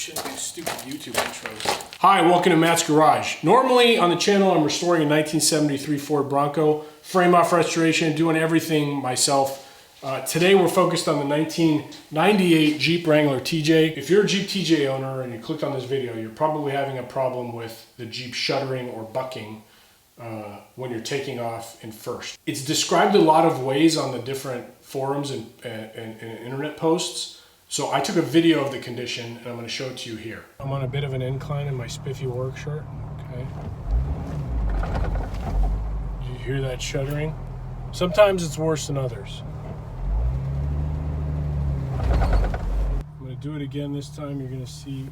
Shouldn't do stupid YouTube intros. Hi, welcome to Matt's Garage. Normally on the channel I'm restoring a 1973 Ford Bronco, frame off restoration, doing everything myself. Today we're focused on the 1998 Jeep Wrangler TJ. If you're a Jeep TJ owner and you clicked on this video, you're probably having a problem with the Jeep shuddering or bucking when you're taking off in first. It's described a lot of ways on the different forums and internet posts. So I took a video of the condition and I'm going to show it to you here. I'm on a bit of an incline in my spiffy work shirt. Okay. Did you hear that shuddering? Sometimes it's worse than others. I'm going to do it again this time. You're going to see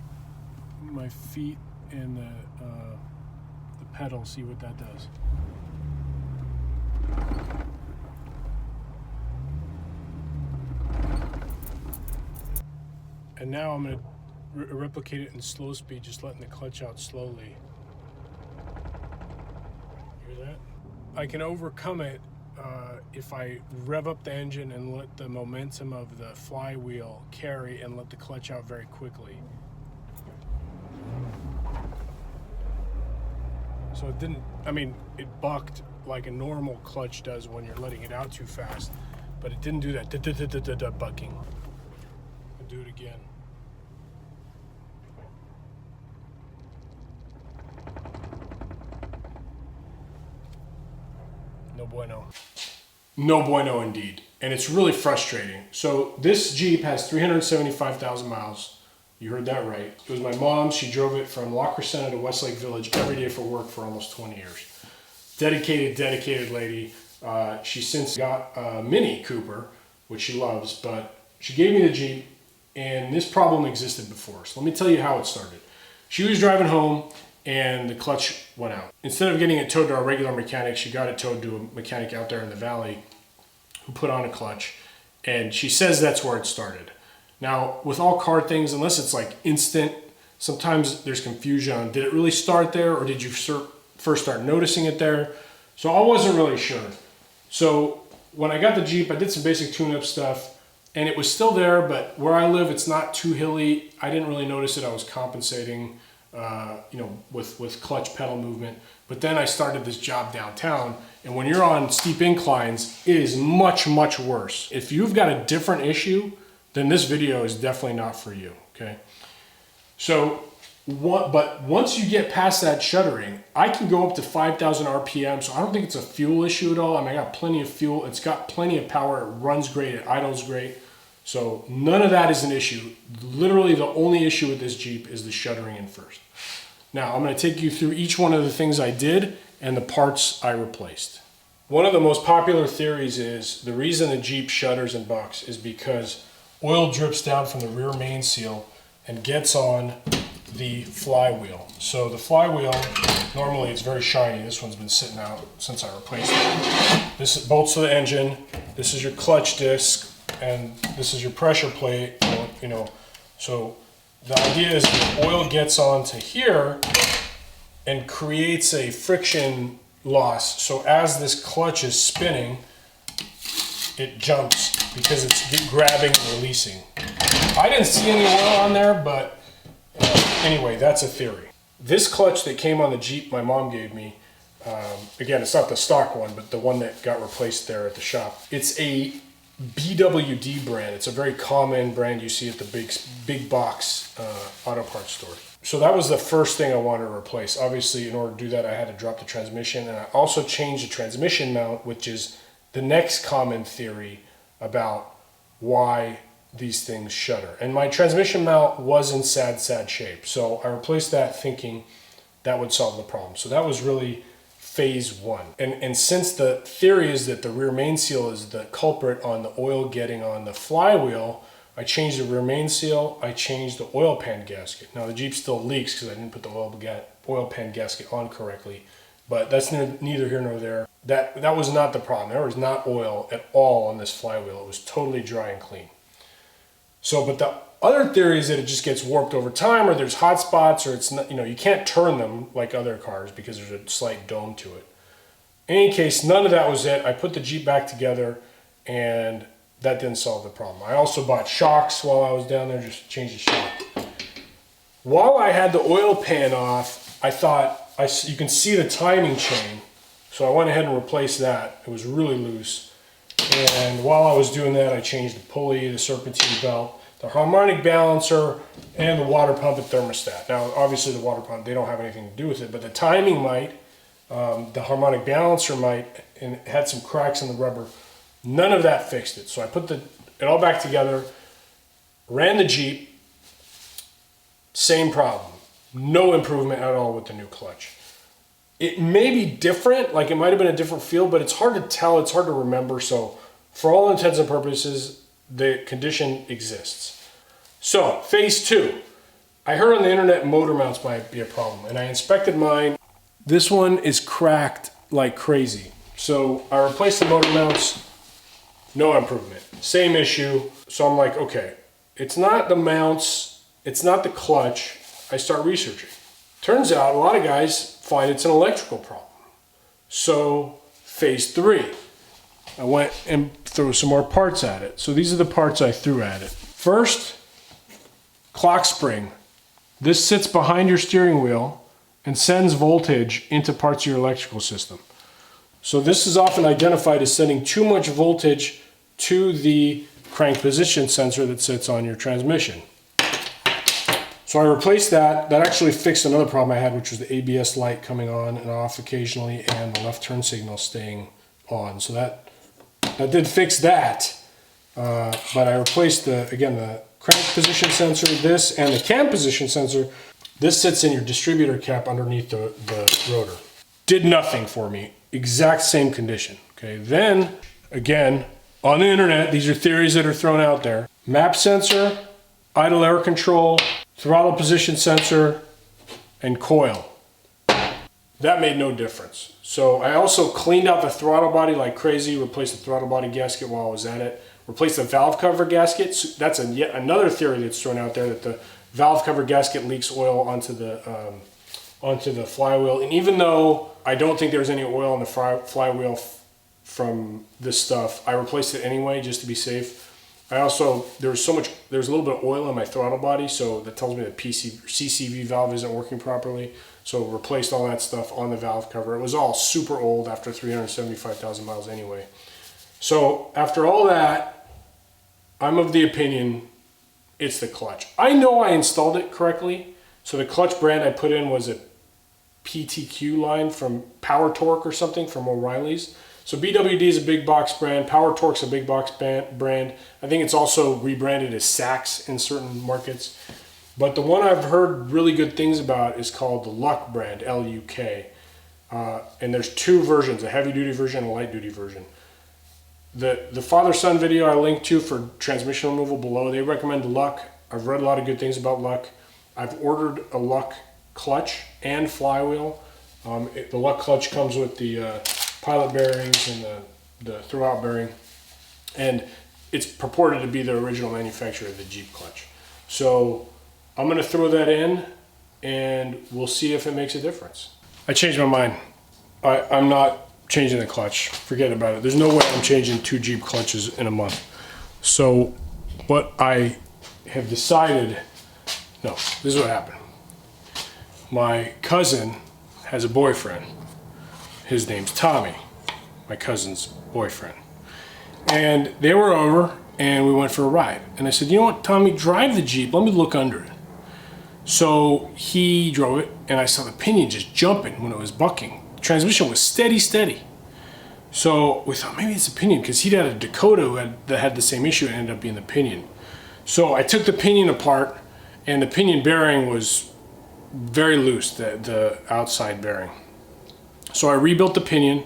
my feet and the pedal, see what that does. And now I'm going to replicate it in slow speed, just letting the clutch out slowly. Hear that? I can overcome it if I rev up the engine and let the momentum of the flywheel carry and let the clutch out very quickly. So it didn't, it bucked like a normal clutch does when you're letting it out too fast, but it didn't do that bucking. I'll do it again. No bueno. No bueno indeed. And it's really frustrating. So this Jeep has 375,000 miles. You heard that right. It was my mom. She drove it from La Crescenta to Westlake Village every day for work for almost 20 years. Dedicated lady. She since got a Mini Cooper, which she loves, but she gave me the Jeep, and this problem existed before. So let me tell you how it started. She was driving home, and the clutch went out. Instead of getting it towed to our regular mechanic, she got it towed to a mechanic out there in the valley who put on a clutch, and she says that's where it started. Now, with all car things, unless it's like instant, sometimes there's confusion on did it really start there or did you first start noticing it there? So I wasn't really sure. So when I got the Jeep, I did some basic tune-up stuff, and it was still there, but where I live, it's not too hilly. I didn't really notice it. I was compensating with clutch pedal movement. But then I started this job downtown, and when you're on steep inclines, it is much, much worse. If you've got a different issue, then this video is definitely not for you, okay? So, but once you get past that shuddering, I can go up to 5,000 RPM, so I don't think it's a fuel issue at all. I got plenty of fuel. It's got plenty of power. It runs great. It idles great. So none of that is an issue. Literally the only issue with this Jeep is the shuddering in first. Now I'm going to take you through each one of the things I did and the parts I replaced. One of the most popular theories is the reason the Jeep shudders and bucks is because oil drips down from the rear main seal and gets on the flywheel. So the flywheel, normally it's very shiny. This one's been sitting out since I replaced it. This bolts to the engine. This is your clutch disc. And this is your pressure plate, so the idea is the oil gets onto here and creates a friction loss. So as this clutch is spinning, it jumps because it's grabbing and releasing. I didn't see any oil on there, but anyway, that's a theory. This clutch that came on the Jeep my mom gave me, again, it's not the stock one, but the one that got replaced there at the shop. It's a BWD brand. It's a very common brand you see at the big box auto parts store. So that was the first thing I wanted to replace. Obviously, in order to do that, I had to drop the transmission, and I also changed the transmission mount, which is the next common theory about why these things shudder. And my transmission mount was in sad shape. So I replaced that thinking that would solve the problem. So that was really phase one. And since the theory is that the rear main seal is the culprit on the oil getting on the flywheel, I changed the rear main seal, I changed the oil pan gasket. Now the Jeep still leaks because I didn't put the oil pan gasket on correctly, but that's neither here nor there. That was not the problem. There was not oil at all on this flywheel. It was totally dry and clean. So, but the other theory is that it just gets warped over time, or there's hot spots, or it's not, you can't turn them like other cars because there's a slight dome to it. In any case, none of that was it. I put the Jeep back together, and that didn't solve the problem. I also bought shocks while I was down there, just changed the shock. While I had the oil pan off, I thought, you can see the timing chain. So I went ahead and replaced that. It was really loose. And while I was doing that, I changed the pulley, the serpentine belt, the harmonic balancer, and the water pump and thermostat. Now, obviously the water pump, they don't have anything to do with it, but the timing might, the harmonic balancer might, and it had some cracks in the rubber. None of that fixed it. So I put it all back together, ran the Jeep, same problem. No improvement at all with the new clutch. It may be different, like it might have been a different feel, but it's hard to tell, it's hard to remember. So for all intents and purposes, the condition exists. So phase 2, I heard on the internet motor mounts might be a problem, and I inspected mine. This one is cracked like crazy. So I replaced the motor mounts, no improvement. Same issue. So I'm like, okay, it's not the mounts, it's not the clutch. I start researching. Turns out a lot of guys find it's an electrical problem. So phase 3, I went and threw some more parts at it. So these are the parts I threw at it. First, clock spring. This sits behind your steering wheel and sends voltage into parts of your electrical system. So this is often identified as sending too much voltage to the crank position sensor that sits on your transmission. So I replaced that. That actually fixed another problem I had, which was the ABS light coming on and off occasionally and the left turn signal staying on. So that did fix that. But I replaced the crank position sensor, this, and the cam position sensor. This sits in your distributor cap underneath the rotor. Did nothing for me. Exact same condition. Okay. Then, again, on the internet, these are theories that are thrown out there. Map sensor, idle air control, throttle position sensor, and coil. That made no difference. So I also cleaned out the throttle body like crazy, replaced the throttle body gasket while I was at it, replaced the valve cover gasket. So that's yet another theory that's thrown out there, that the valve cover gasket leaks oil onto the flywheel. And even though I don't think there was any oil on the flywheel from this stuff, I replaced it anyway just to be safe. I also, there's a little bit of oil in my throttle body, so that tells me the CCV valve isn't working properly. So replaced all that stuff on the valve cover. It was all super old after 375,000 miles anyway. So after all that, I'm of the opinion it's the clutch. I know I installed it correctly. So the clutch brand I put in was a PTQ line from Power Torque or something from O'Reilly's. So BWD is a big box brand, Power Torque's a big box brand. I think it's also rebranded as Sachs in certain markets. But the one I've heard really good things about is called the Luck brand, L-U-K. And there's 2 versions, a heavy duty version and a light duty version. The father-son video I linked to for transmission removal below, they recommend Luck. I've read a lot of good things about Luck. I've ordered a Luck clutch and flywheel. The Luck clutch comes with the pilot bearings and the Throwout bearing, and it's purported to be the original manufacturer of the Jeep clutch. So I'm going to throw that in and we'll see if it makes a difference. I changed my mind. I'm not changing the clutch. Forget about it. There's no way I'm changing 2 Jeep clutches in a month. So what I have decided, no, this is what happened. My cousin has a boyfriend. His name's Tommy, my cousin's boyfriend. And they were over and we went for a ride. And I said, you know what, Tommy, drive the Jeep. Let me look under it. So he drove it and I saw the pinion just jumping when it was bucking. The transmission was steady. So we thought maybe it's a pinion, because he'd had a Dakota that had the same issue and ended up being the pinion. So I took the pinion apart and the pinion bearing was very loose, the outside bearing. So I rebuilt the pinion.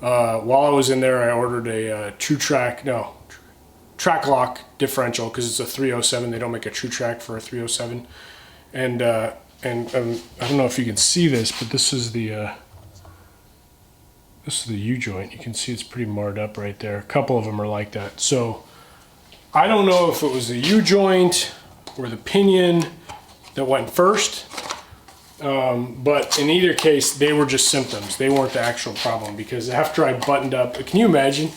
While I was in there, I ordered a track lock differential, because it's a 307. They don't make a true track for a 307. And I don't know if you can see this, but this is the U-joint. You can see it's pretty marred up right there. A couple of them are like that. So I don't know if it was the U-joint or the pinion that went first. But in either case, they were just symptoms. They weren't the actual problem, because after I buttoned up, can you imagine?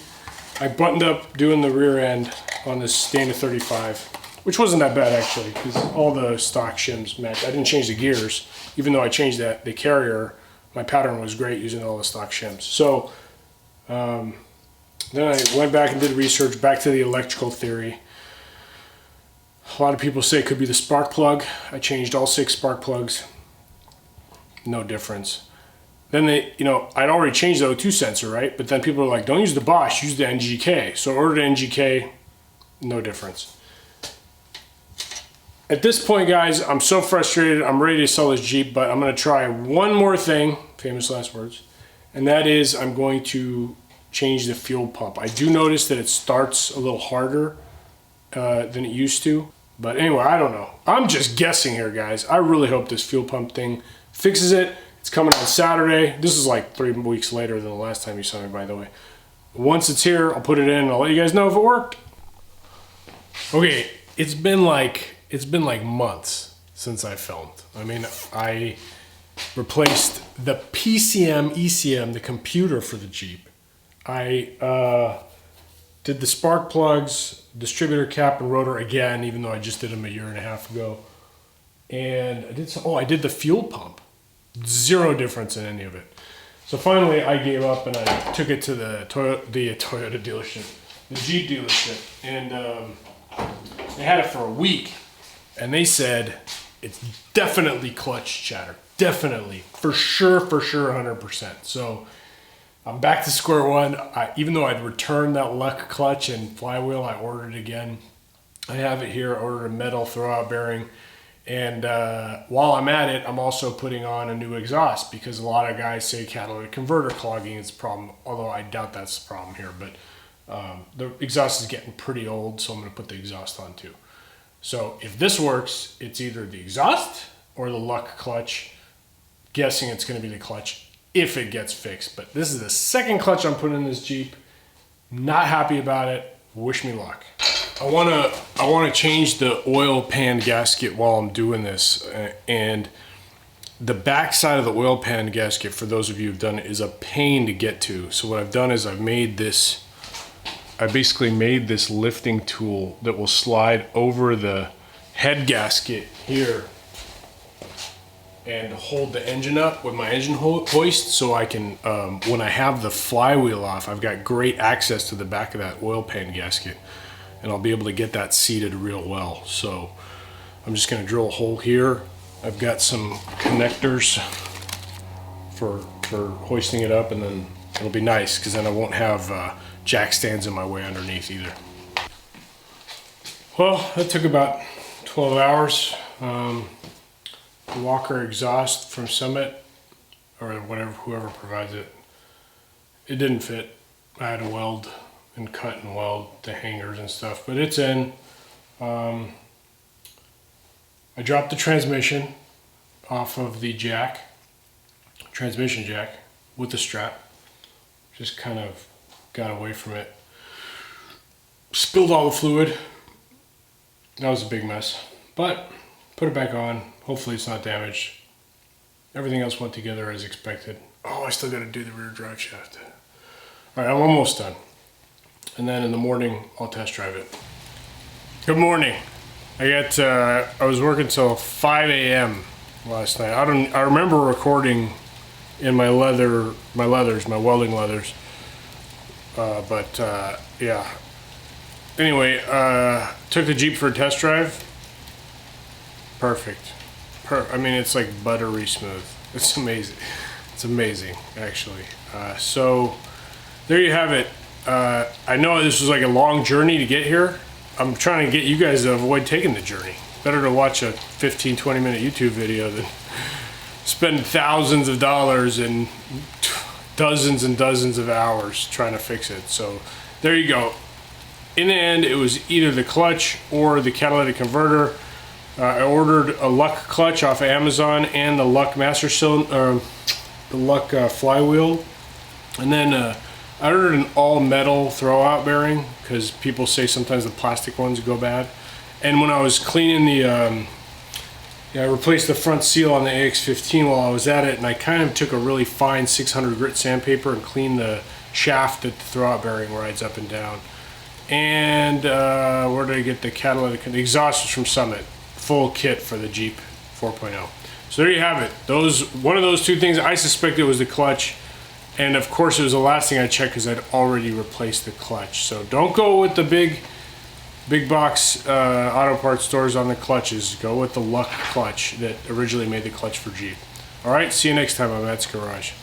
I buttoned up doing the rear end on this Dana 35, which wasn't that bad actually, because all the stock shims matched. I didn't change the gears, even though I changed the carrier. My pattern was great using all the stock shims. So then I went back and did research back to the electrical theory. A lot of people say it could be the spark plug. I changed all 6 spark plugs. No difference. Then they, I'd already changed the O2 sensor, right? But then people are like, don't use the Bosch, use the NGK. So I ordered NGK, no difference. At this point, guys, I'm so frustrated. I'm ready to sell this Jeep, but I'm gonna try one more thing, famous last words, and that is I'm going to change the fuel pump. I do notice that it starts a little harder than it used to. But anyway, I don't know. I'm just guessing here, guys. I really hope this fuel pump thing fixes it. It's coming on Saturday. This is like 3 weeks later than the last time you saw me, by the way. Once it's here, I'll put it in and I'll let you guys know if it worked. Okay, it's been like months since I filmed. I mean, I replaced the PCM, ECM, the computer for the Jeep. I did the spark plugs, distributor cap and rotor again, even though I just did them 1.5 years ago. And I did the fuel pump. 0 difference in any of it. So finally I gave up and I took it to the Toyota dealership, the Jeep dealership. And they had it for a week. And they said, it's definitely clutch chatter. Definitely. For sure, 100%. So I'm back to square one. Even though I'd returned that luck clutch and flywheel, I ordered it again. I have it here. I ordered a metal throwout bearing. And while I'm at it, I'm also putting on a new exhaust because a lot of guys say catalytic converter clogging is a problem, although I doubt that's the problem here. But the exhaust is getting pretty old, so I'm going to put the exhaust on too. So if this works, it's either the exhaust or the luck clutch. Guessing it's going to be the clutch if it gets fixed. But this is the second clutch I'm putting in this Jeep. Not happy about it. Wish me luck. I wanna change the oil pan gasket while I'm doing this, and the back side of the oil pan gasket, for those of you who've done it, is a pain to get to. So what I've done is I basically made this lifting tool that will slide over the head gasket here and hold the engine up with my engine hoist, so I can, when I have the flywheel off, I've got great access to the back of that oil pan gasket, and I'll be able to get that seated real well. So I'm just gonna drill a hole here. I've got some connectors for hoisting it up, and then it'll be nice because then I won't have jack stands in my way underneath either. Well, that took about 12 hours. The Walker exhaust from Summit, or whoever provides it, it didn't fit. I had to weld and cut and weld the hangers and stuff, but it's in. I dropped the transmission off of the transmission jack with the strap. Just kind of got away from it. Spilled all the fluid. That was a big mess, but put it back on. Hopefully it's not damaged. Everything else went together as expected. Oh, I still got to do the rear drive shaft. All right, I'm almost done. And then in the morning, I'll test drive it. Good morning. I was working till 5 a.m. last night. I remember recording in my welding leathers. Yeah. Anyway, took the Jeep for a test drive. Perfect. I mean, it's like buttery smooth. It's amazing. It's amazing, actually. So there you have it. I know this was like a long journey to get here. I'm trying to get you guys to avoid taking the journey. Better to watch a 15-20 minute YouTube video than spend thousands of dollars and dozens and dozens of hours trying to fix it. So there you go. In the end, it was either the clutch or the catalytic converter. I ordered a Luck clutch off of Amazon and the Luck master cylinder, the Luck flywheel, and then I ordered an all metal throwout bearing because people say sometimes the plastic ones go bad. And when I was cleaning I replaced the front seal on the AX15 while I was at it, and I kind of took a really fine 600 grit sandpaper and cleaned the shaft that the throwout bearing rides up and down. And where did I get the catalytic? The exhaust was from Summit. Full kit for the Jeep 4.0. So there you have it. One of those two things, I suspected was the clutch. And of course it was the last thing I checked because I'd already replaced the clutch. So don't go with the big box auto parts stores on the clutches. Go with the Luck clutch that originally made the clutch for Jeep. All right, see you next time on Matt's Garage.